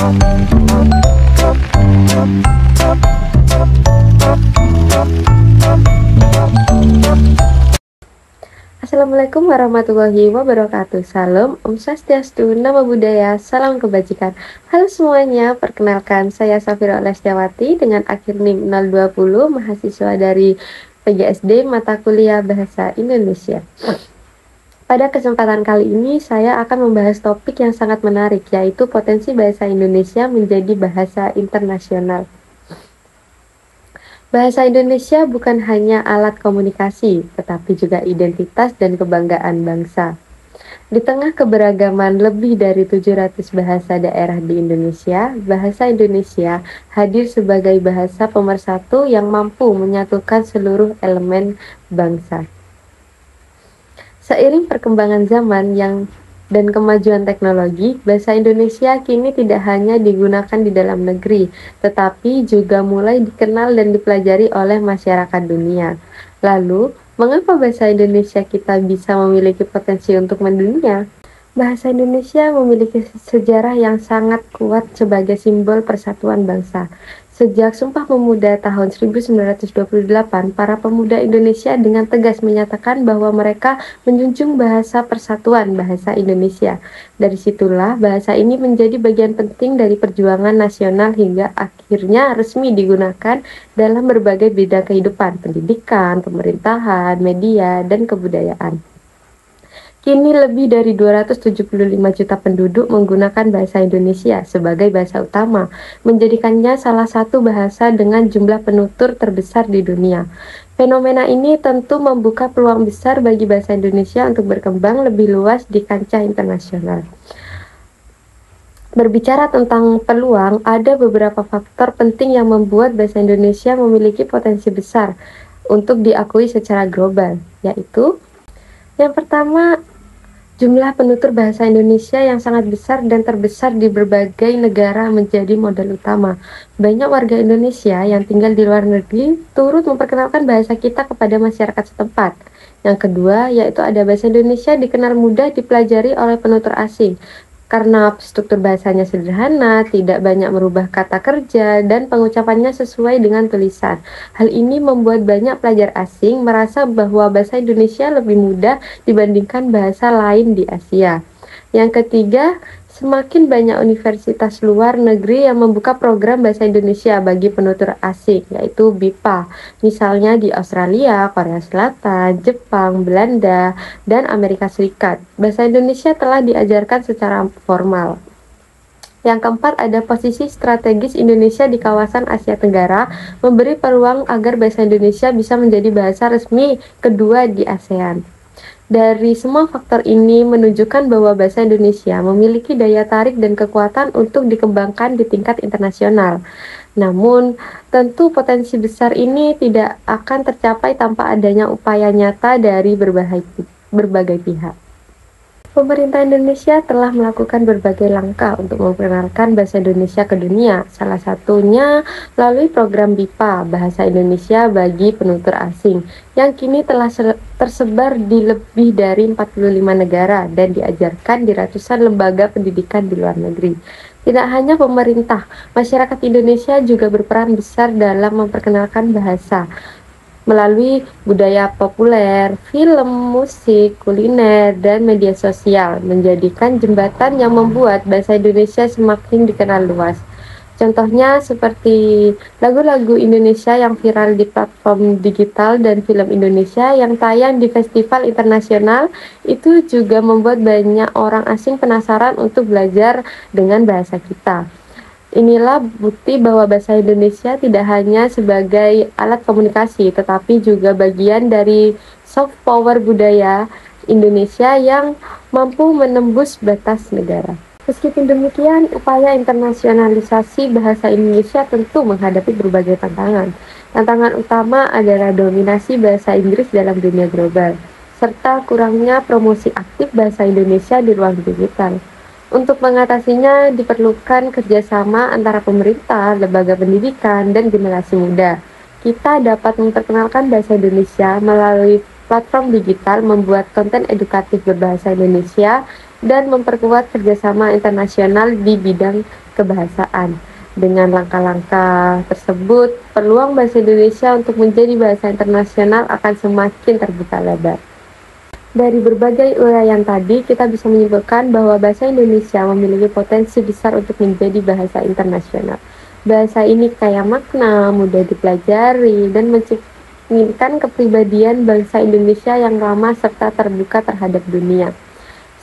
Assalamualaikum warahmatullahi wabarakatuh. Salam, Om Swastiastu, Namo Buddhaya, salam kebajikan. Halo semuanya, perkenalkan saya Safira Lestiawati dengan akhir NIM 020, mahasiswa dari PGSD Mata Kuliah Bahasa Indonesia. Pada kesempatan kali ini saya akan membahas topik yang sangat menarik, yaitu potensi bahasa Indonesia menjadi bahasa internasional. Bahasa Indonesia bukan hanya alat komunikasi, tetapi juga identitas dan kebanggaan bangsa. Di tengah keberagaman lebih dari 700 bahasa daerah di Indonesia, bahasa Indonesia hadir sebagai bahasa pemersatu yang mampu menyatukan seluruh elemen bangsa. Seiring perkembangan zaman dan kemajuan teknologi, bahasa Indonesia kini tidak hanya digunakan di dalam negeri, tetapi juga mulai dikenal dan dipelajari oleh masyarakat dunia. Lalu, mengapa bahasa Indonesia kita bisa memiliki potensi untuk mendunia? Bahasa Indonesia memiliki sejarah yang sangat kuat sebagai simbol persatuan bangsa. Sejak Sumpah Pemuda tahun 1928, para pemuda Indonesia dengan tegas menyatakan bahwa mereka menjunjung bahasa persatuan bahasa Indonesia. Dari situlah bahasa ini menjadi bagian penting dari perjuangan nasional hingga akhirnya resmi digunakan dalam berbagai bidang kehidupan, pendidikan, pemerintahan, media, dan kebudayaan. Kini lebih dari 275 juta penduduk menggunakan bahasa Indonesia sebagai bahasa utama, menjadikannya salah satu bahasa dengan jumlah penutur terbesar di dunia. Fenomena ini tentu membuka peluang besar bagi bahasa Indonesia untuk berkembang lebih luas di kancah internasional. Berbicara tentang peluang, ada beberapa faktor penting yang membuat bahasa Indonesia memiliki potensi besar untuk diakui secara global, yaitu yang pertama, jumlah penutur bahasa Indonesia yang sangat besar dan terbesar di berbagai negara menjadi modal utama. Banyak warga Indonesia yang tinggal di luar negeri turut memperkenalkan bahasa kita kepada masyarakat setempat. Yang kedua, yaitu ada bahasa Indonesia dikenal mudah dipelajari oleh penutur asing. Karena struktur bahasanya sederhana, tidak banyak merubah kata kerja, dan pengucapannya sesuai dengan tulisan. Hal ini membuat banyak pelajar asing merasa bahwa bahasa Indonesia lebih mudah dibandingkan bahasa lain di Asia. Yang ketiga, semakin banyak universitas luar negeri yang membuka program bahasa Indonesia bagi penutur asing, yaitu BIPA. Misalnya di Australia, Korea Selatan, Jepang, Belanda, dan Amerika Serikat. Bahasa Indonesia telah diajarkan secara formal. Yang keempat, ada posisi strategis Indonesia di kawasan Asia Tenggara, memberi peluang agar bahasa Indonesia bisa menjadi bahasa resmi kedua di ASEAN. Dari semua faktor ini menunjukkan bahwa bahasa Indonesia memiliki daya tarik dan kekuatan untuk dikembangkan di tingkat internasional. Namun, tentu potensi besar ini tidak akan tercapai tanpa adanya upaya nyata dari berbagai pihak. Pemerintah Indonesia telah melakukan berbagai langkah untuk memperkenalkan bahasa Indonesia ke dunia, salah satunya melalui program BIPA, Bahasa Indonesia bagi Penutur Asing, yang kini telah tersebar di lebih dari 45 negara dan diajarkan di ratusan lembaga pendidikan di luar negeri. Tidak hanya pemerintah, masyarakat Indonesia juga berperan besar dalam memperkenalkan bahasa melalui budaya populer, film, musik, kuliner, dan media sosial, menjadikan jembatan yang membuat bahasa Indonesia semakin dikenal luas. Contohnya seperti lagu-lagu Indonesia yang viral di platform digital dan film Indonesia yang tayang di festival internasional, itu juga membuat banyak orang asing penasaran untuk belajar dengan bahasa kita. Inilah bukti bahwa bahasa Indonesia tidak hanya sebagai alat komunikasi, tetapi juga bagian dari soft power budaya Indonesia yang mampu menembus batas negara. Meskipun demikian, upaya internasionalisasi bahasa Indonesia tentu menghadapi berbagai tantangan. Tantangan utama adalah dominasi bahasa Inggris dalam dunia global, serta kurangnya promosi aktif bahasa Indonesia di ruang digital. Untuk mengatasinya diperlukan kerjasama antara pemerintah, lembaga pendidikan, dan generasi muda. Kita dapat memperkenalkan bahasa Indonesia melalui platform digital, membuat konten edukatif berbahasa Indonesia dan memperkuat kerjasama internasional di bidang kebahasaan. Dengan langkah-langkah tersebut, peluang bahasa Indonesia untuk menjadi bahasa internasional akan semakin terbuka lebar. Dari berbagai uraian tadi, kita bisa menyimpulkan bahwa bahasa Indonesia memiliki potensi besar untuk menjadi bahasa internasional. Bahasa ini kaya makna, mudah dipelajari, dan mencerminkan kepribadian bangsa Indonesia yang ramah serta terbuka terhadap dunia.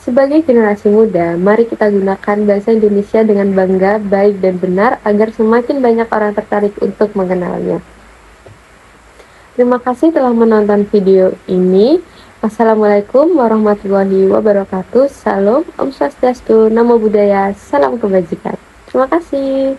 Sebagai generasi muda, mari kita gunakan bahasa Indonesia dengan bangga, baik dan benar agar semakin banyak orang tertarik untuk mengenalnya. Terima kasih telah menonton video ini. Wassalamualaikum warahmatullahi wabarakatuh. Salam, Om Swastiastu, Namo Buddhaya, salam kebajikan. Terima kasih.